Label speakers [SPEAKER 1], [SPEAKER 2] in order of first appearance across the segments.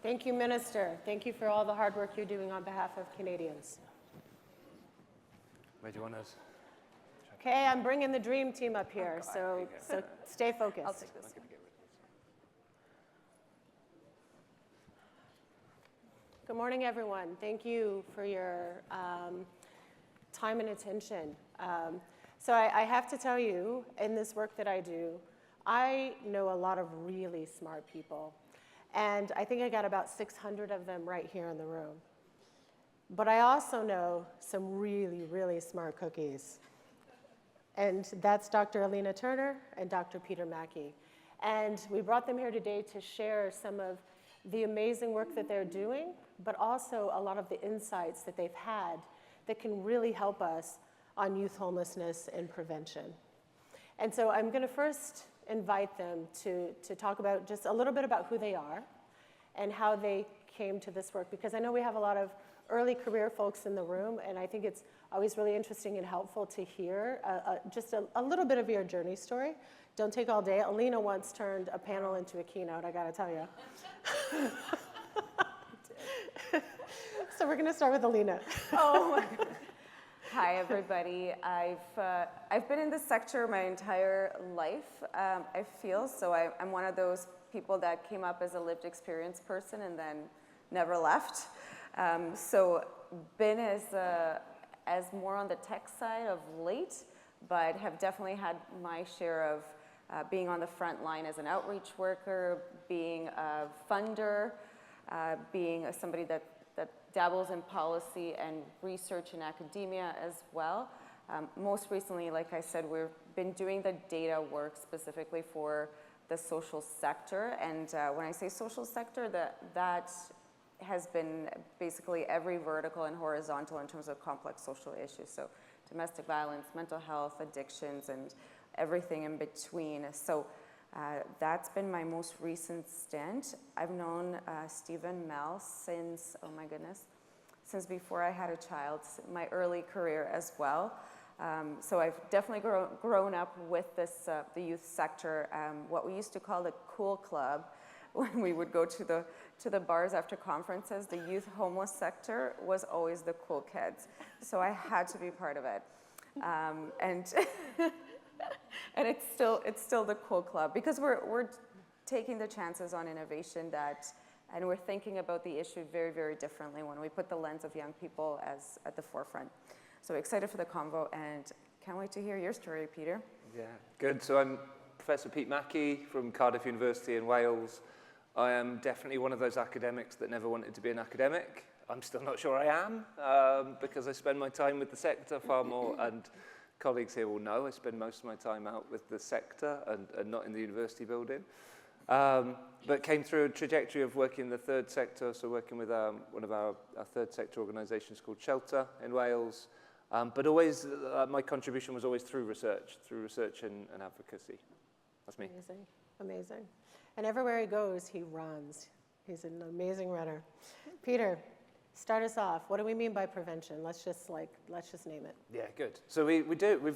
[SPEAKER 1] Thank you, Minister. Thank you for all the hard work you're doing on behalf of Canadians.
[SPEAKER 2] Where do you want us?
[SPEAKER 1] Okay, I'm bringing the dream team up here, so stay focused.
[SPEAKER 3] I'll take this.
[SPEAKER 1] Good morning, everyone. Thank you for your time and attention. So I have to tell you, in this work that I do, I know a lot of really smart people. And I think I got about 600 of them right here in the room. But I also know some really, really smart cookies. And that's Dr. Alina Turner and Dr. Peter Mackie. And we brought them here today to share some of the amazing work that they're doing, but also a lot of the insights that they've had that can really help us on youth homelessness and prevention. And so I'm going to first invite them to talk about just a little bit about who they are and how they came to this work, because I know we have a lot of early career folks in the room, and I think it's always really interesting and helpful to hear just a little bit of your journey story. Don't take all day. Alina once turned a panel into a keynote, I gotta tell you. So we're gonna start with Alina.
[SPEAKER 3] Oh my God. Hi, everybody. I've been in this sector my entire life, I feel, so I'm one of those people that came up as a lived experience person and then never left. So been as more on the tech side of late, but have definitely had my share of being on the front line as an outreach worker, being a funder, being somebody that dabbles in policy and research in academia as well. Most recently, like I said, we've been doing the data work specifically for the social sector. And when I say social sector, that has been basically every vertical and horizontal in terms of complex social issues. So domestic violence, mental health, addictions, and everything in between. So that's been my most recent stint. I've known Steve and Mel since, oh my goodness, since before I had a child, my early career as well. So I've definitely grown up with this, the youth sector, what we used to call the cool club. When we would go to the bars after conferences, the youth homeless sector was always the cool kids. So I had to be part of it. And and it's still the cool club, because we're taking the chances on innovation and we're thinking about the issue very, very differently when we put the lens of young people as at the forefront. So excited for the convo, and can't wait to hear your story, Peter.
[SPEAKER 2] Yeah, good. So I'm Professor Pete Mackie from Cardiff University in Wales. I am definitely one of those academics that never wanted to be an academic. I'm still not sure I am, because I spend my time with the sector far more, and colleagues here will know I spend most of my time out with the sector and not in the university building. But came through a trajectory of working in the third sector, so working with one of our third sector organisations called Shelter in Wales. But always, my contribution was always through research and advocacy. That's me.
[SPEAKER 1] Amazing, amazing. And everywhere he goes, he runs. He's an amazing runner. Peter, start us off. What do we mean by prevention? Let's just name it.
[SPEAKER 2] Yeah, good. So we do.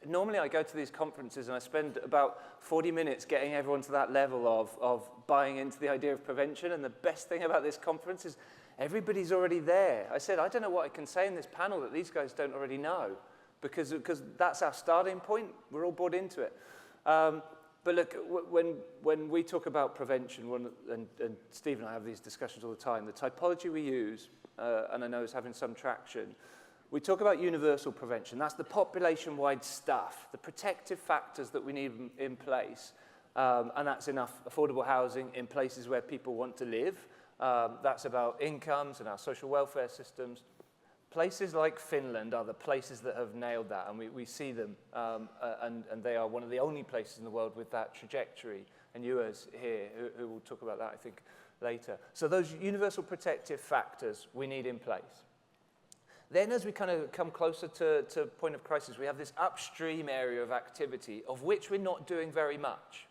[SPEAKER 2] Normally I go to these conferences and I spend about 40 minutes getting everyone to that level of buying into the idea of prevention. And the best thing about this conference is everybody's already there. I said, I don't know what I can say in this panel that these guys don't already know, because that's our starting point. We're all bought into it. But look, when we talk about prevention, and Steve and I have these discussions all the time, the typology we use, and I know is having some traction, we talk about universal prevention. That's the population-wide stuff, the protective factors that we need in place. And that's enough affordable housing in places where people want to live. That's about incomes and our social welfare systems. Places like Finland are the places that have nailed that, and we see them. And they are one of the only places in the world with that trajectory. And you as here, who will talk about that, I think, later. So those universal protective factors we need in place. Then as we kind of come closer to point of crisis, we have this upstream area of activity of which we're not doing very much.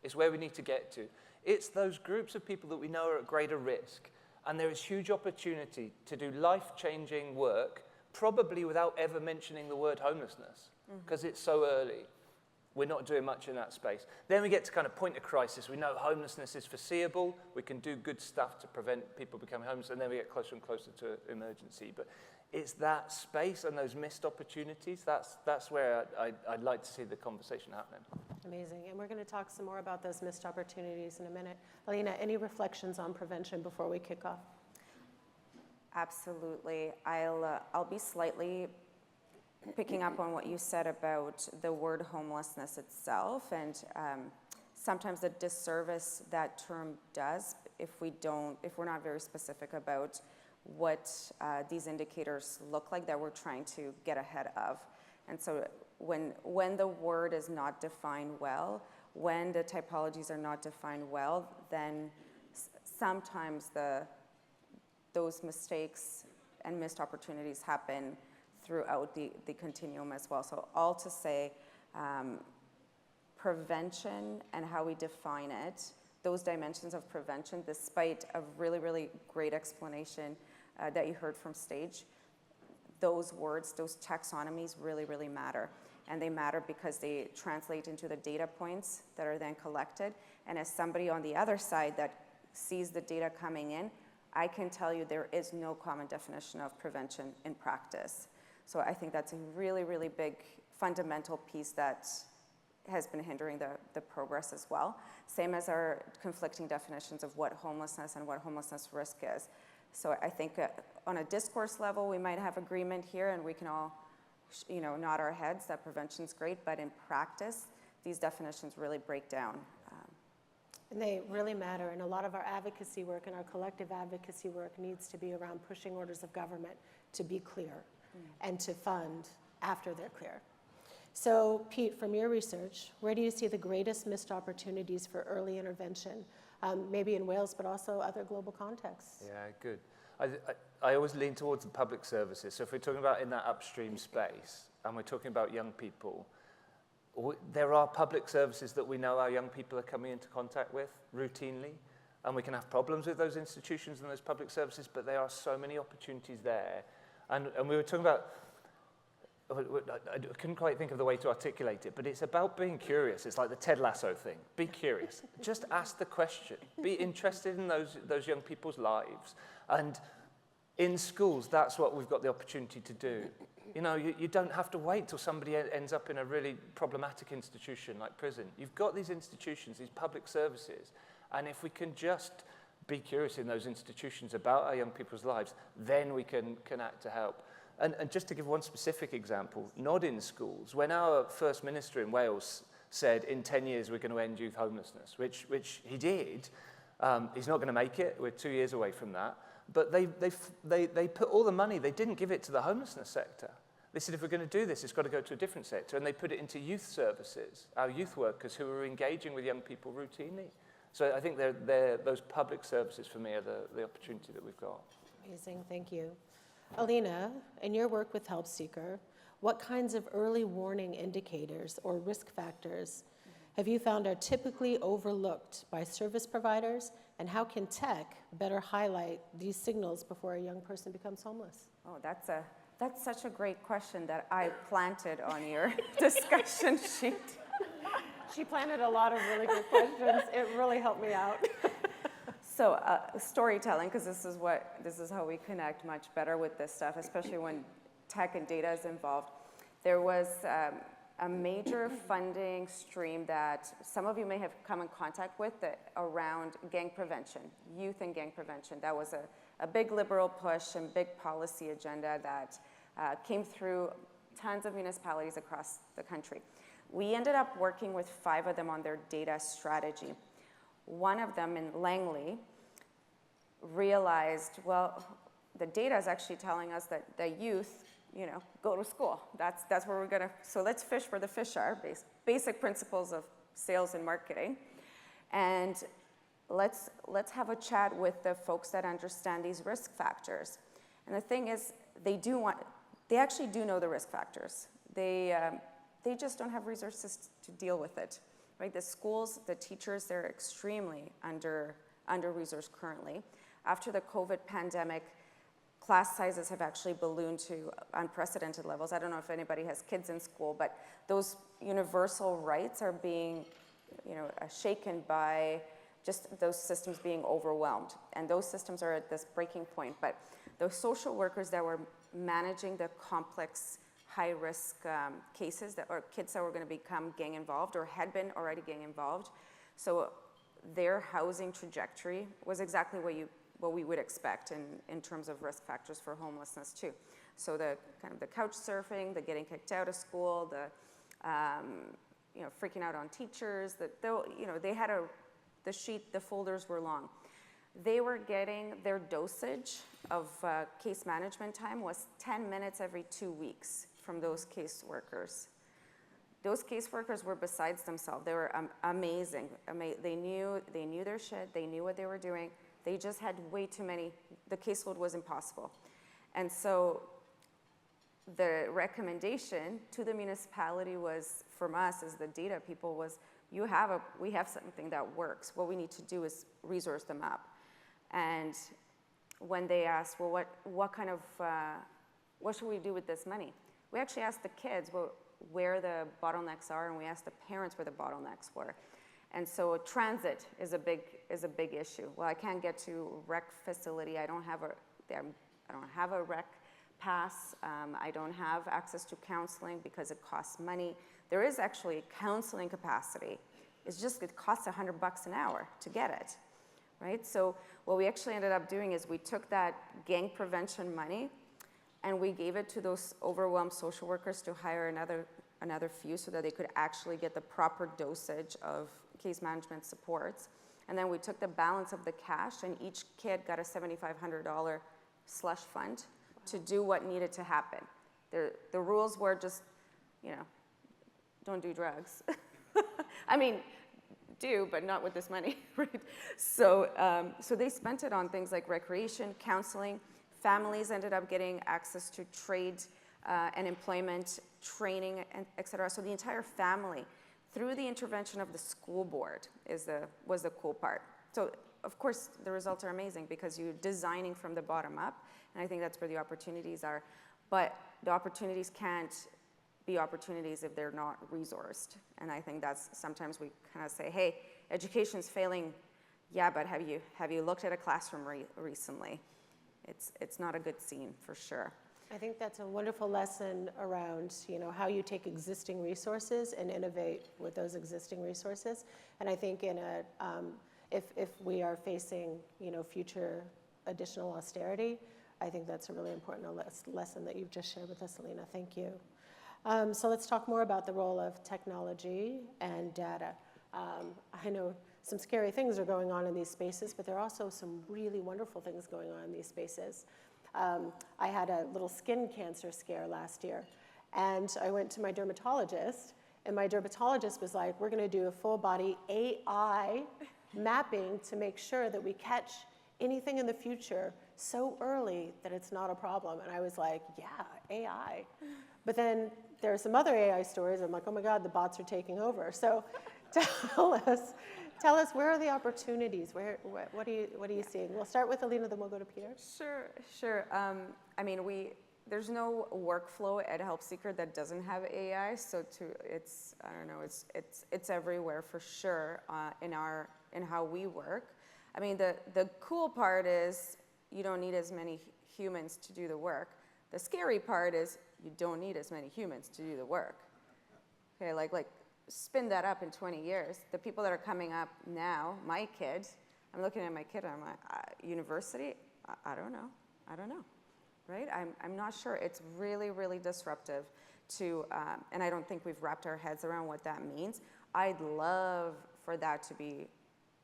[SPEAKER 2] It's where we need to get to. It's those groups of people that we know are at greater risk. And there is huge opportunity to do life-changing work, probably without ever mentioning the word homelessness, because it's so early. We're not doing much in that space. Then we get to kind of point of crisis. We know homelessness is foreseeable. We can do good stuff to prevent people becoming homeless, and then we get closer and closer to emergency. But it's that space and those missed opportunities, that's where I'd like to see the conversation happening.
[SPEAKER 1] Amazing. And we're going to talk some more about those missed opportunities in a minute. Alina, any reflections on prevention before we kick off?
[SPEAKER 3] Absolutely. I'll be slightly picking up on what you said about the word homelessness itself, and sometimes the disservice that term does if we're not very specific about what these indicators look like that we're trying to get ahead of. And so when the word is not defined well, when the typologies are not defined well, then sometimes those mistakes and missed opportunities happen throughout the continuum as well. So all to say, prevention and how we define it, those dimensions of prevention, despite a really, really great explanation that you heard from stage, those words, those taxonomies really, really matter. And they matter because they translate into the data points that are then collected. And as somebody on the other side that sees the data coming in, I can tell you there is no common definition of prevention in practice. So I think that's a really, really big fundamental piece that has been hindering the progress as well. Same as our conflicting definitions of what homelessness and what homelessness risk is. So I think on a discourse level, we might have agreement here and we can all nod our heads that prevention's great, but in practice, these definitions really break down.
[SPEAKER 1] And they really matter, and a lot of our advocacy work and our collective advocacy work needs to be around pushing orders of government to be clear and to fund after they're clear. So Pete, from your research, where do you see the greatest missed opportunities for early intervention, maybe in Wales, but also other global contexts?
[SPEAKER 2] Yeah, good. I always lean towards the public services. So if we're talking about in that upstream space, and we're talking about young people, there are public services that we know our young people are coming into contact with routinely, and we can have problems with those institutions and those public services, but there are so many opportunities there. And we were talking about, I couldn't quite think of the way to articulate it, but it's about being curious. It's like the Ted Lasso thing. Be curious. Just ask the question. Be interested in those young people's lives. And in schools, that's what we've got the opportunity to do. You don't have to wait till somebody ends up in a really problematic institution like prison. You've got these institutions, these public services, and if we can just be curious in those institutions about our young people's lives, then we can act to help. And just to give one specific example, not in schools, when our First Minister in Wales said in 10 years we're going to end youth homelessness, which he did, he's not going to make it, we're 2 years away from that, but they put all the money, they didn't give it to the homelessness sector. They said, if we're going to do this, it's got to go to a different sector. And they put it into youth services, our youth workers who are engaging with young people routinely. So I think those public services, for me, are the opportunity that we've got.
[SPEAKER 1] Amazing, thank you. Alina, in your work with HelpSeeker, what kinds of early warning indicators or risk factors have you found are typically overlooked by service providers, and how can tech better highlight these signals before a young person becomes homeless?
[SPEAKER 3] Oh, that's such a great question that I planted on your discussion sheet.
[SPEAKER 1] She planted a lot of really good questions. It really helped me out.
[SPEAKER 3] So storytelling, because this is how we connect much better with this stuff, especially when tech and data is involved. There was a major funding stream that some of you may have come in contact with around gang prevention, youth and gang prevention. That was a big liberal push and big policy agenda that came through tons of municipalities across the country. We ended up working with 5 of them on their data strategy. One of them in Langley realized, well, the data is actually telling us that the youth, go to school. That's where we're gonna, so let's fish where the fish are, basic principles of sales and marketing. And let's have a chat with the folks that understand these risk factors. And the thing is, they actually do know the risk factors. They just don't have resources to deal with it, right? The schools, the teachers, they're extremely under-resourced currently. After the COVID pandemic, class sizes have actually ballooned to unprecedented levels. I don't know if anybody has kids in school, but those universal rights are being, shaken by just those systems being overwhelmed. And those systems are at this breaking point. But those social workers that were managing the complex, high-risk cases or kids that were going to become gang involved or had been already gang involved, so their housing trajectory was exactly what we would expect in terms of risk factors for homelessness too. So the kind of the couch surfing, the getting kicked out of school, the freaking out on teachers, they had the folders were long. They were getting their dosage of case management time was 10 minutes every 2 weeks from those case workers. Those case workers were besides themselves. They were amazing. They knew their shit. They knew what they were doing. They just had way too many. The caseload was impossible. And so the recommendation to the municipality was, from us as the data people, was we have something that works. What we need to do is resource them up. And when they asked, well, what should we do with this money? We actually asked the kids where the bottlenecks are, and we asked the parents where the bottlenecks were. And so transit is a big issue. Well, I can't get to rec facility. I don't have a rec pass. I don't have access to counseling because it costs money. There is actually counseling capacity. It's just it costs $100 an hour to get it, right? So what we actually ended up doing is we took that gang prevention money and we gave it to those overwhelmed social workers to hire another few so that they could actually get the proper dosage of case management supports. And then we took the balance of the cash, and each kid got a $7,500 slush fund to do what needed to happen. The rules were just, don't do drugs. I mean, do, but not with this money, right? So they spent it on things like recreation, counseling. Families ended up getting access to trade and employment, training, and et cetera. So the entire family, through the intervention of the school board, was the cool part. So of course, the results are amazing because you're designing from the bottom up, and I think that's where the opportunities are. But the opportunities can't be opportunities if they're not resourced. And I think that's sometimes we kind of say, hey, education's failing. Yeah, but have you looked at a classroom recently? It's not a good scene for sure.
[SPEAKER 1] I think that's a wonderful lesson around, how you take existing resources and innovate with those existing resources. And I think if we are facing, future additional austerity, I think that's a really important lesson that you've just shared with us, Alina. Thank you. So let's talk more about the role of technology and data. I know some scary things are going on in these spaces, but there are also some really wonderful things going on in these spaces. I had a little skin cancer scare last year, and I went to my dermatologist, and my dermatologist was like, we're going to do a full body AI mapping to make sure that we catch anything in the future so early that it's not a problem. And I was like, yeah, AI. But then there are some other AI stories. I'm like, oh my God, the bots are taking over. So tell us, where are the opportunities? What are you seeing? We'll start with Alina, then we'll go to Peter.
[SPEAKER 3] Sure. There's no workflow at HelpSeeker that doesn't have AI. So it's everywhere for sure in how we work. I mean, the cool part is you don't need as many humans to do the work. The scary part is you don't need as many humans to do the work. Okay, like spin that up in 20 years. The people that are coming up now, my kid, I'm looking at my kid and I'm like, university? I don't know, right? I'm not sure. It's really, really disruptive to, and I don't think we've wrapped our heads around what that means. I'd love for that to be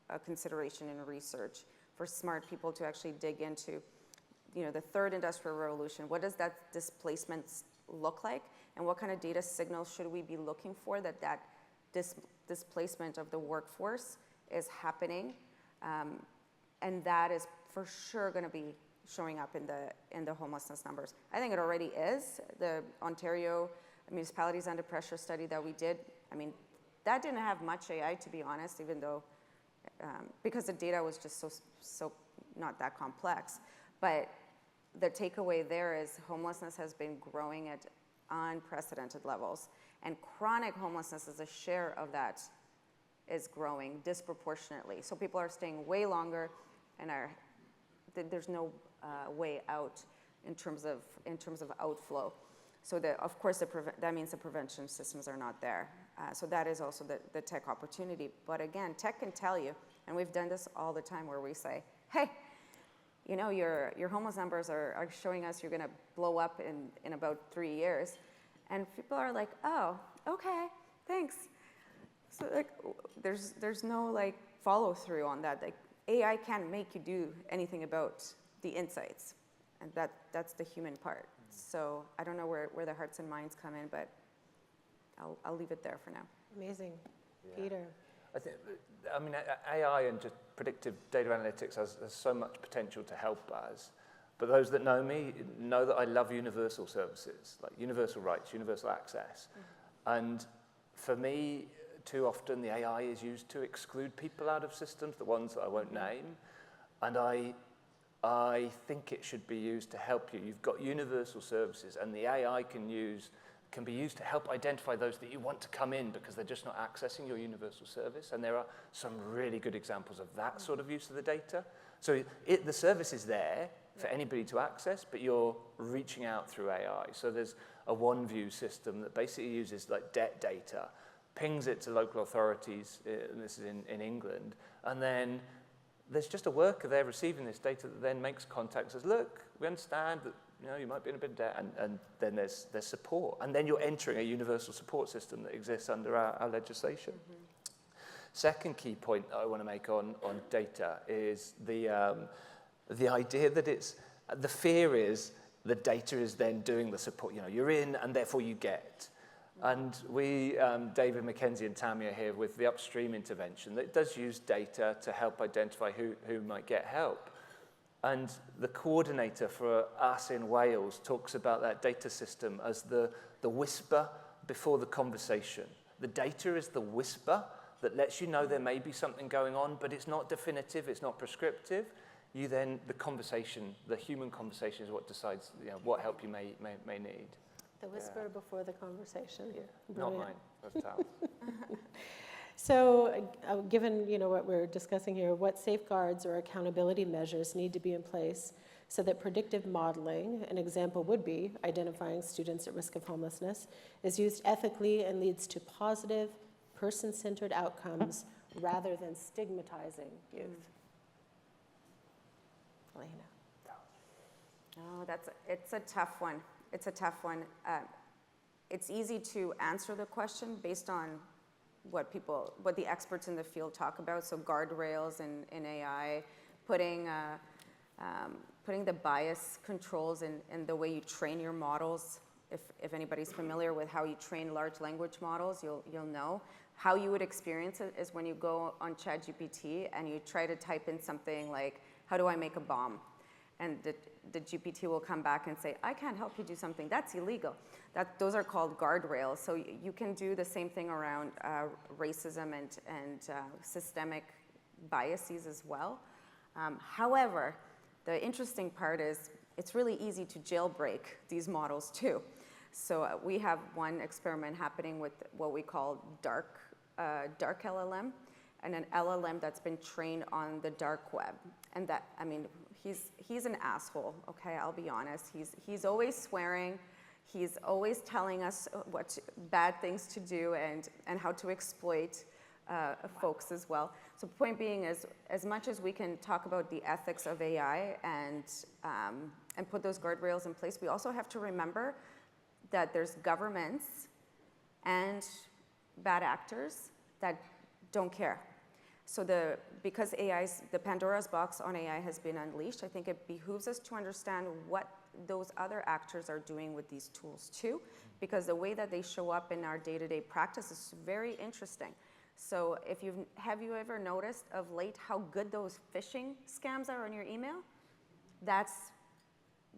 [SPEAKER 3] a consideration in research, for smart people to actually dig into, the third industrial revolution. What does that displacement look like? And what kind of data signals should we be looking for that displacement of the workforce is happening? And that is for sure going to be showing up in the homelessness numbers. I think it already is. The Ontario Municipalities Under Pressure study that we did, that didn't have much AI, to be honest, even though, because the data was just so not that complex. But the takeaway there is homelessness has been growing at unprecedented levels, and chronic homelessness as a share of that is growing disproportionately. So people are staying way longer, and there's no way out in terms of outflow. So of course that means the prevention systems are not there. So that is also the tech opportunity. But again, tech can tell you, and we've done this all the time where we say, hey, you know, your homeless numbers are showing us you're going to blow up in about 3 years. And people are like, oh, okay, thanks. So like, there's no like follow through on that. Like AI can't make you do anything about the insights, and that's the human part. So I don't know where the hearts and minds come in, but I'll leave it there for now.
[SPEAKER 1] Amazing. Peter.
[SPEAKER 2] I mean, AI and just predictive data analytics has so much potential to help us. But those that know me know that I love universal services, like universal rights, universal access. And for me, too often the AI is used to exclude people out of systems, the ones that I won't name. And I think it should be used to help you. You've got universal services, and the AI can be used to help identify those that you want to come in because they're just not accessing your universal service. And there are some really good examples of that sort of use of the data. So the service is there for anybody to access, but you're reaching out through AI. So there's a OneView system that basically uses like debt data, pings it to local authorities, and this is in England, and then there's just a worker there receiving this data that then makes contact and says, look, we understand that you might be in a bit of debt, and then there's support. And then you're entering a universal support system that exists under our legislation. Second key point that I want to make on data is the idea that the fear is the data is then doing the support. You're in, and therefore you get. And we, David, Mackenzie, and Tammy are here with the upstream intervention that does use data to help identify who might get help. And the coordinator for us in Wales talks about that data system as the whisper before the conversation. The data is the whisper that lets you know there may be something going on, but it's not definitive, it's not prescriptive. The conversation, the human conversation is what decides what help you may need.
[SPEAKER 1] The whisper before the conversation.
[SPEAKER 2] Yeah, not mine. That's Tal's.
[SPEAKER 1] So, given what we're discussing here, what safeguards or accountability measures need to be in place so that predictive modeling, an example would be identifying students at risk of homelessness, is used ethically and leads to positive, person-centered outcomes rather than stigmatizing youth? Alina.
[SPEAKER 3] Oh, it's a tough one. It's a tough one. It's easy to answer the question based on what the experts in the field talk about. So guardrails in AI, putting the bias controls in the way you train your models. If anybody's familiar with how you train large language models, you'll know. How you would experience it is when you go on ChatGPT and you try to type in something like, how do I make a bomb? And the GPT will come back and say, I can't help you do something. That's illegal. Those are called guardrails. So you can do the same thing around racism and systemic biases as well. However, the interesting part is it's really easy to jailbreak these models too. So we have one experiment happening with what we call dark LLM, and an LLM that's been trained on the dark web. And that, he's an asshole, okay, I'll be honest. He's always swearing. He's always telling us bad things to do and how to exploit folks as well. So the point being is, as much as we can talk about the ethics of AI and put those guardrails in place, we also have to remember that there's governments and bad actors that don't care. So because the Pandora's box on AI has been unleashed, I think it behooves us to understand what those other actors are doing with these tools too, because the way that they show up in our day-to-day practice is very interesting. So have you ever noticed of late how good those phishing scams are on your email? That's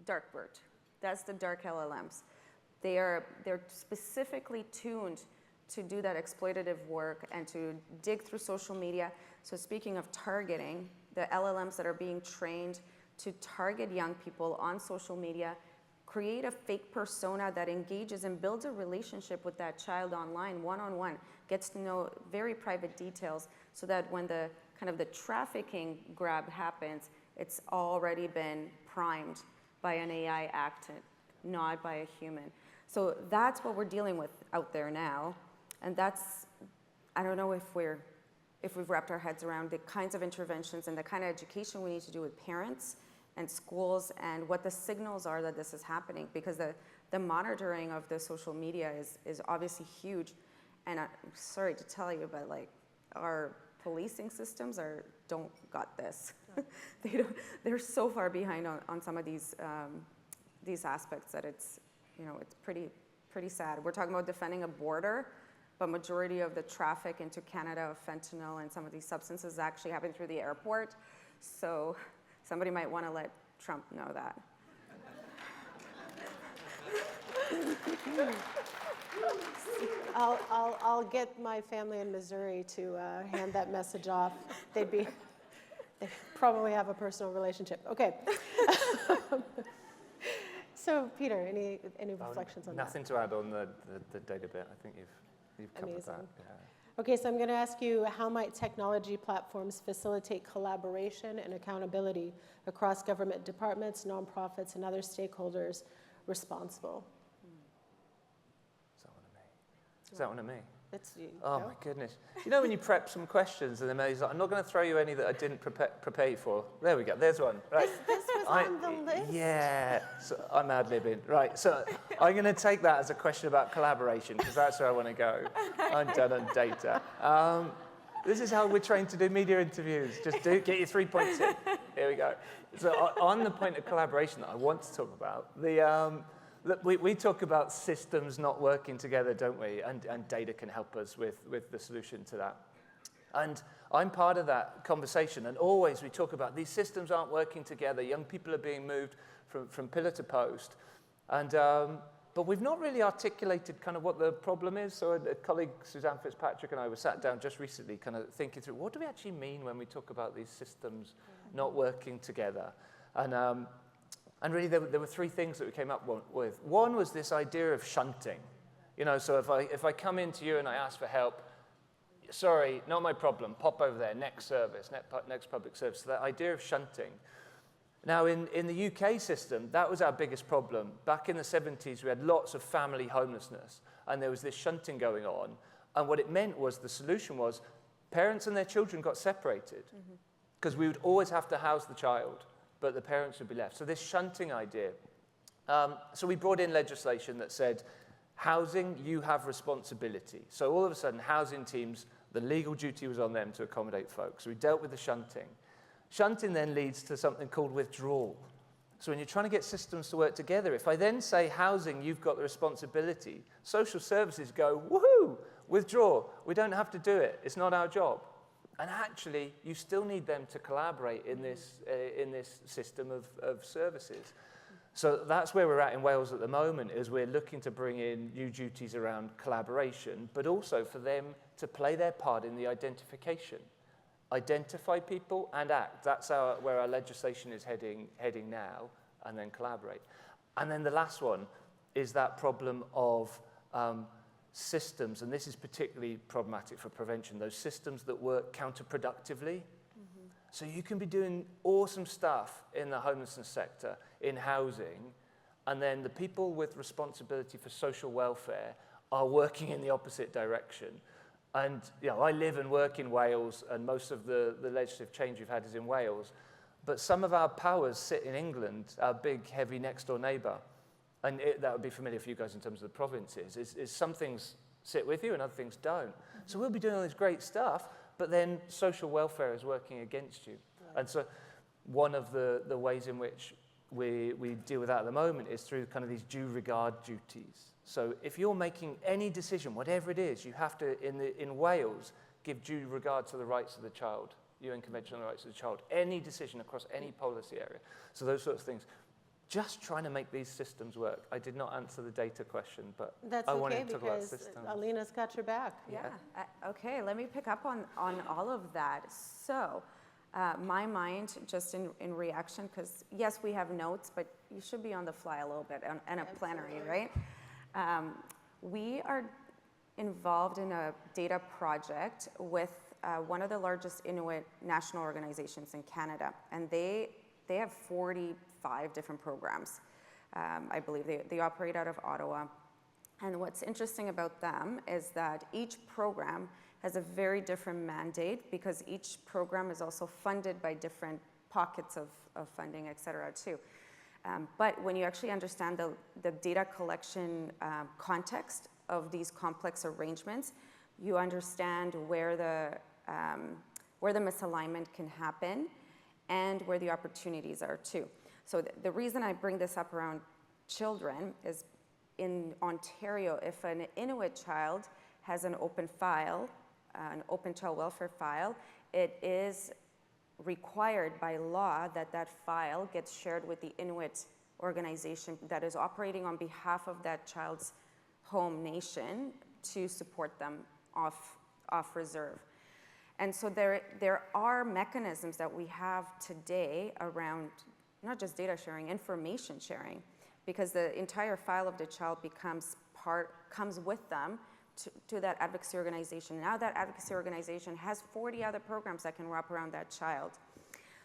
[SPEAKER 3] Darkbird. That's the dark LLMs. They're specifically tuned to do that exploitative work and to dig through social media. So speaking of targeting, the LLMs that are being trained to target young people on social media, create a fake persona that engages and builds a relationship with that child online, one-on-one, gets to know very private details so that when the kind of the trafficking grab happens, it's already been primed by an AI actor, not by a human. So that's what we're dealing with out there now. And that's, I don't know if we've wrapped our heads around the kinds of interventions and the kind of education we need to do with parents and schools and what the signals are that this is happening, because the monitoring of the social media is obviously huge. And I'm sorry to tell you, but like our policing systems don't got this. They're so far behind on some of these aspects that it's pretty sad. We're talking about defending a border, but majority of the traffic into Canada of fentanyl and some of these substances actually happen through the airport. So somebody might want to let Trump know that.
[SPEAKER 1] I'll get my family in Missouri to hand that message off. They probably have a personal relationship. Okay. So Peter, any reflections on that?
[SPEAKER 2] Nothing to add on the data bit. I think you've covered
[SPEAKER 1] Amazing.
[SPEAKER 2] that. Yeah.
[SPEAKER 1] Okay, so I'm going to ask you, how might technology platforms facilitate collaboration and accountability across government departments, nonprofits, and other stakeholders responsible?
[SPEAKER 2] Is that one of me?
[SPEAKER 1] That's you.
[SPEAKER 2] Oh
[SPEAKER 1] no?
[SPEAKER 2] my goodness. You know when you prep some questions and then he's like, I'm not going to throw you any that I didn't prepare you for. There we go, there's one. Right.
[SPEAKER 1] This was on the list?
[SPEAKER 2] Yeah, so I'm ad-libbing. Right, so I'm going to take that as a question about collaboration because that's where I want to go. I'm done on data. This is how we're trained to do media interviews. Just get your 3 points in. Here we go. So on the point of collaboration that I want to talk about, we talk about systems not working together, don't we? And data can help us with the solution to that. And I'm part of that conversation. And always we talk about these systems aren't working together. Young people are being moved from pillar to post. And but we've not really articulated kind of what the problem is. So a colleague, Suzanne Fitzpatrick, and I were sat down just recently kind of thinking through, what do we actually mean when we talk about these systems not working together? And really, there were three things that we came up with. One was this idea of shunting. You know, so if I come into you and I ask for help, sorry, not my problem, pop over there, next service, next public service. So that idea of shunting. Now, in the UK system, that was our biggest problem. Back in the 70s, we had lots of family homelessness, and there was this shunting going on. And what it meant was the solution was parents and their children got separated because we would always have to house the child, but the parents would be left. So this shunting idea. So we brought in legislation that said, housing, you have responsibility. So all of a sudden, housing teams, the legal duty was on them to accommodate folks. So we dealt with the shunting. Shunting then leads to something called withdrawal. So when you're trying to get systems to work together, if I then say housing, you've got the responsibility, social services go, woohoo, withdraw. We don't have to do it. It's not our job. And actually, you still need them to collaborate in this system of services. So that's where we're at in Wales at the moment, is we're looking to bring in new duties around collaboration, but also for them to play their part in the identification. Identify people and act. That's where our legislation is heading now, and then collaborate. And then the last one is that problem of systems, and this is particularly problematic for prevention, those systems that work counterproductively. So you can be doing awesome stuff in the homelessness sector, in housing, and then the people with responsibility for social welfare are working in the opposite direction. And you know, I live and work in Wales, and most of the legislative change we've had is in Wales. But some of our powers sit in England, our big, heavy next-door neighbour. And that would be familiar for you guys in terms of the provinces, is some things sit with you and other things don't. So we'll be doing all this great stuff, but then social welfare is working against you. Right. And so one of the ways in which we deal with that at the moment is through kind of these due regard duties. So if you're making any decision, whatever it is, you have to, in Wales, give due regard to the rights of the child, UN Convention on the Rights of the Child, any decision across any policy area. So those sorts of things. Just trying to make these systems work. I did not answer the data question, but I wanted to talk about systems.
[SPEAKER 1] Alina's got your back.
[SPEAKER 3] Yeah. Okay, let me pick up on all of that. So my mind, just in reaction, because yes, we have notes, but you should be on the fly a little bit and a plenary, right? We are involved in a data project with one of the largest Inuit national organizations in Canada, and they have 45 different programs. I believe they operate out of Ottawa. And what's interesting about them is that each program has a very different mandate, because each program is also funded by different pockets of funding, et cetera, too. But when you actually understand the data collection context of these complex arrangements, you understand where the misalignment can happen and where the opportunities are too. So the reason I bring this up around children is, in Ontario, if an Inuit child has an open file, an open child welfare file, it is required by law that that file gets shared with the Inuit organization that is operating on behalf of that child's home nation to support them off reserve. And so there are mechanisms that we have today around not just data sharing, information sharing, because the entire file of the child comes with them to that advocacy organization. Now that advocacy organization has 40 other programs that can wrap around that child.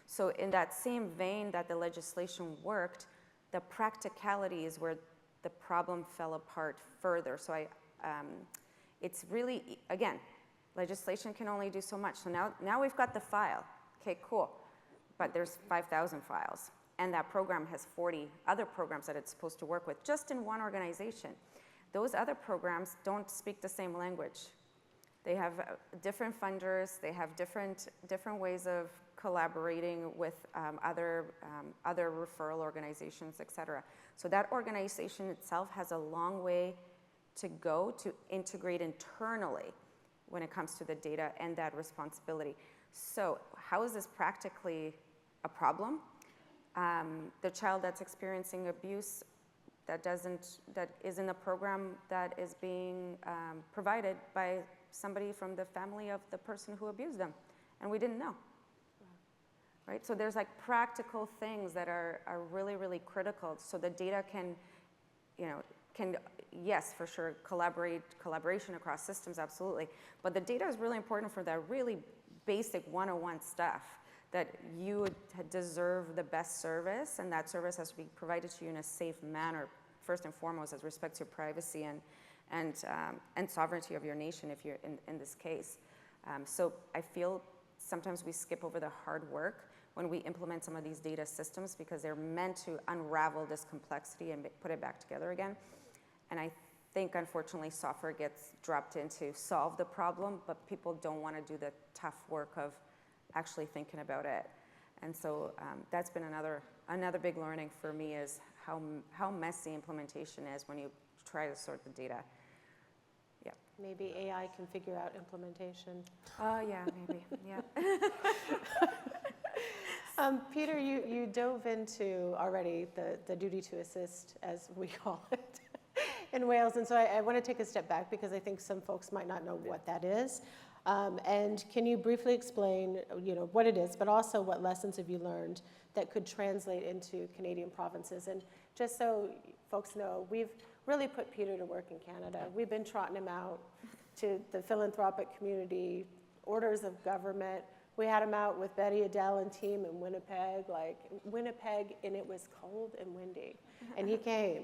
[SPEAKER 3] So in that same vein that the legislation worked, the practicality is where the problem fell apart further. So it's really, again, legislation can only do so much. So now we've got the file. Okay, cool. But there's 5,000 files. And that program has 40 other programs that it's supposed to work with, just in one organization. Those other programs don't speak the same language. They have different funders. They have different ways of collaborating with other referral organizations, et cetera. So that organization itself has a long way to go to integrate internally when it comes to the data and that responsibility. So how is this practically a problem? The child that's experiencing abuse that is in a program that is being provided by somebody from the family of the person who abused them, and we didn't know. Right? So there's like practical things that are really, really critical. So the data can yes, for sure, collaboration across systems, absolutely. But the data is really important for that really basic 101 stuff, that you deserve the best service, and that service has to be provided to you in a safe manner, first and foremost, as respects your privacy and sovereignty of your nation, if you're in this case. So I feel sometimes we skip over the hard work when we implement some of these data systems, because they're meant to unravel this complexity and put it back together again. And I think, unfortunately, software gets dropped in to solve the problem, but people don't want to do the tough work of actually thinking about it. And so that's been another big learning for me, is how messy implementation is when you try to sort the data. Yeah.
[SPEAKER 1] Maybe AI can figure out implementation.
[SPEAKER 3] Oh, yeah, maybe, yeah.
[SPEAKER 1] Peter, you dove into already the duty to assist, as we call it, in Wales. And so I want to take a step back, because I think some folks might not know what that is. And can you briefly explain, what it is, but also what lessons have you learned that could translate into Canadian provinces? And just so folks know, we've really put Peter to work in Canada. We've been trotting him out to the philanthropic community, orders of government. We had him out with Betty Adele and team in Winnipeg, and it was cold and windy, and he came.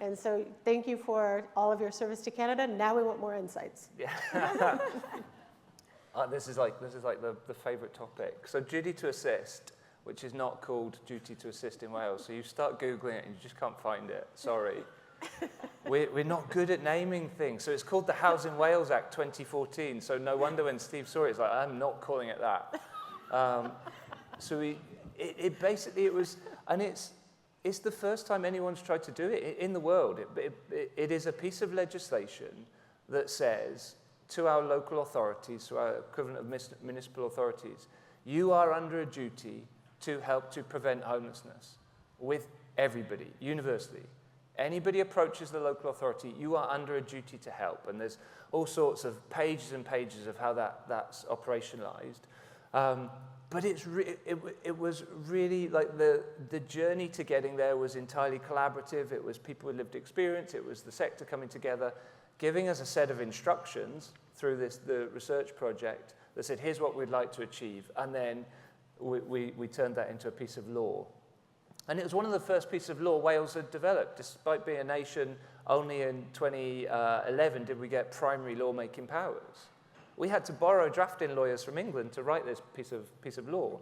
[SPEAKER 1] And so thank you for all of your service to Canada. Now we want more insights.
[SPEAKER 2] Yeah. This is like the favorite topic. So duty to assist, which is not called duty to assist in Wales. So you start Googling it and you just can't find it. Sorry. We're not good at naming things. So it's called the Housing Wales Act 2014. So no wonder when Steve saw it, it's like, I'm not calling it that. So it was, and it's the first time anyone's tried to do it in the world. It is a piece of legislation that says to our local authorities, to our equivalent of municipal authorities, you are under a duty to help to prevent homelessness with everybody, universally. Anybody approaches the local authority, you are under a duty to help. And there's all sorts of pages and pages of how that's operationalized. But it was really like the journey to getting there was entirely collaborative. It was people with lived experience. It was the sector coming together, giving us a set of instructions through the research project that said, here's what we'd like to achieve. And then we turned that into a piece of law. And it was one of the first pieces of law Wales had developed. Despite being a nation, only in 2011 did we get primary lawmaking powers. We had to borrow drafting lawyers from England to write this piece of law.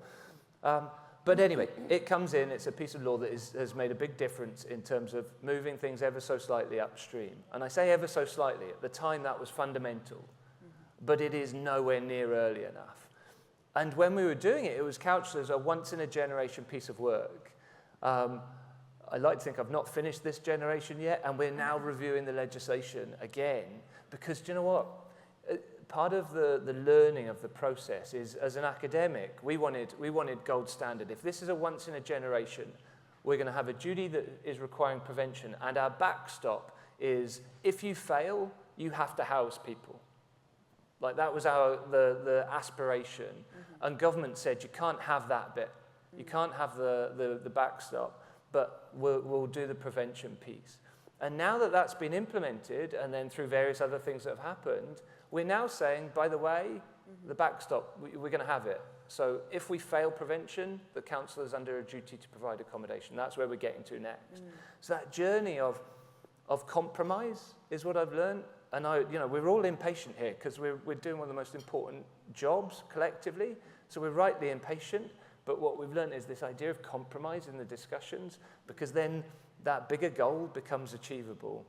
[SPEAKER 2] But anyway, it comes in, it's a piece of law that has made a big difference in terms of moving things ever so slightly upstream. And I say ever so slightly, at the time that was fundamental, but it is nowhere near early enough. And when we were doing it, it was couched as a once-in-a-generation piece of work. I like to think I've not finished this generation yet, and we're now reviewing the legislation again, because do you know what? Part of the learning of the process is, as an academic, we wanted gold standard. If this is a once in a generation, we're going to have a duty that is requiring prevention, and our backstop is, if you fail, you have to house people. Like, that was the aspiration. And government said, you can't have that bit. You can't have the backstop, but we'll do the prevention piece. And now that that's been implemented, and then through various other things that have happened, we're now saying, by the way, the backstop, we're going to have it. So if we fail prevention, the council is under a duty to provide accommodation. That's where we're getting to next. So that journey of compromise is what I've learned. And we're all impatient here because we're doing one of the most important jobs collectively. So we're rightly impatient. But what we've learned is this idea of compromise in the discussions, because then that bigger goal becomes achievable.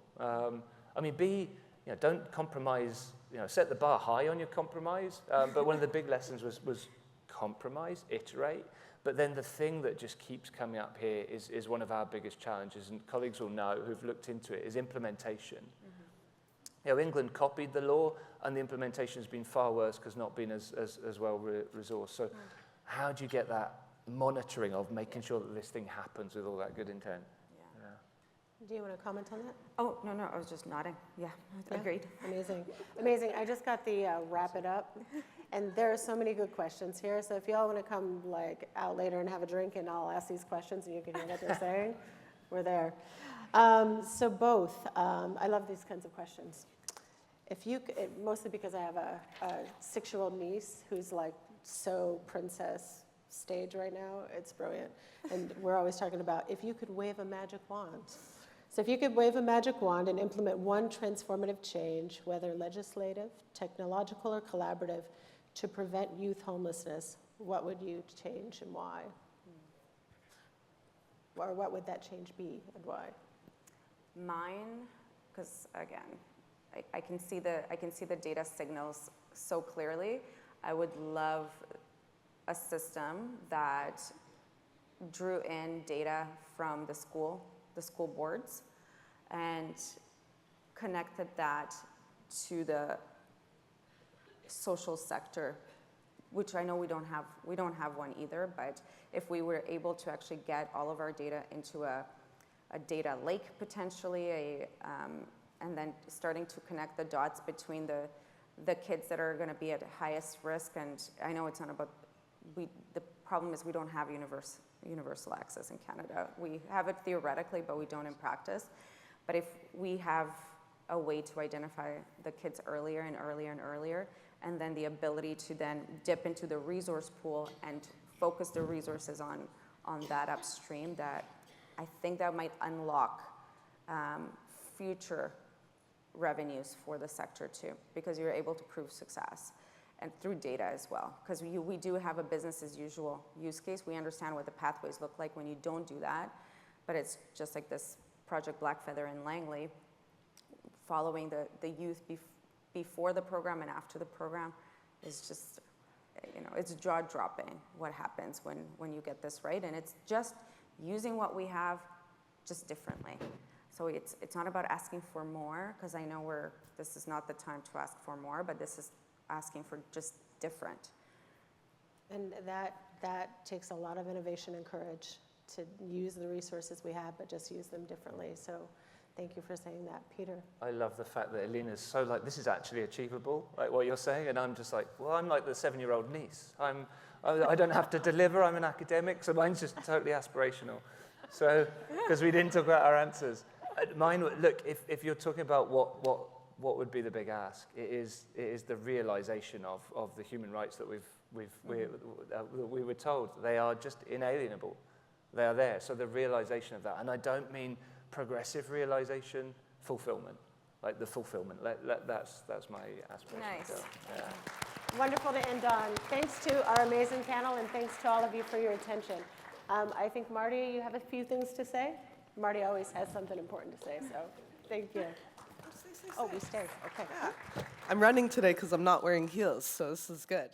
[SPEAKER 2] Don't compromise, set the bar high on your compromise. But one of the big lessons was compromise, iterate. But then the thing that just keeps coming up here is one of our biggest challenges, and colleagues will know who've looked into it, is implementation. England copied the law, and the implementation has been far worse because not been as well resourced. So how do you get that monitoring of making sure that this thing happens with all that good intent?
[SPEAKER 1] Do you want to comment on that?
[SPEAKER 3] Oh, no, I was just nodding. Yeah, agreed.
[SPEAKER 1] Amazing. I just got the wrap it up, and there are so many good questions here. So if y'all want to come out later and have a drink, and I'll ask these questions, and you can hear what they're saying, we're there. So both, I love these kinds of questions. Mostly because I have a 6-year-old niece who's so princess stage right now. It's brilliant. And we're always talking about if you could wave a magic wand. So if you could wave a magic wand and implement one transformative change, whether legislative, technological, or collaborative, to prevent youth homelessness, what would you change and why? Or what would that change be and why?
[SPEAKER 3] Mine, because again, I can see the data signals so clearly. I would love a system that drew in data from the school boards, and connected that to the social sector, which I know we don't have one either, but if we were able to actually get all of our data into a data lake potentially, and then starting to connect the dots between the kids that are going to be at highest risk. And I know it's not about, the problem is we don't have universal access in Canada. We have it theoretically, but we don't in practice. But if we have a way to identify the kids earlier and earlier and earlier, and then the ability to then dip into the resource pool and focus the resources on that upstream, that I think that might unlock future revenues for the sector too, because you're able to prove success, and through data as well, because we do have a business as usual use case. We understand what the pathways look like when you don't do that, but it's just like this Project Blackfeather in Langley, following the youth before the program and after the program is just, it's jaw-dropping what happens when you get this right, and it's just using what we have just differently. So it's not about asking for more, because I know this is not the time to ask for more, but this is asking for just different.
[SPEAKER 1] And that takes a lot of innovation and courage to use the resources we have, but just use them differently. So thank you for saying that, Peter. I
[SPEAKER 2] love the fact that Alina's so this is actually achievable, like what you're saying, and I'm just like, well, I'm like the 7-year-old niece. I don't have to deliver. I'm an academic, so mine's just totally aspirational. So, because we didn't talk about our answers. Mine, look, if you're talking about what would be the big ask, it is the realization of the human rights that we were told. They are just inalienable. They are there. So the realization of that, and I don't mean progressive realization, fulfillment, like the fulfillment. That's my aspiration.
[SPEAKER 3] Nice.
[SPEAKER 2] Yeah.
[SPEAKER 1] Wonderful to end on. Thanks to our amazing panel, and thanks to all of you for your attention. I think, Marty, you have a few things to say? Marty always has something important to say, so thank you.
[SPEAKER 4] Stay.
[SPEAKER 1] Oh, we stay. Okay.
[SPEAKER 4] Yeah. I'm running today because I'm not wearing heels, so this is good.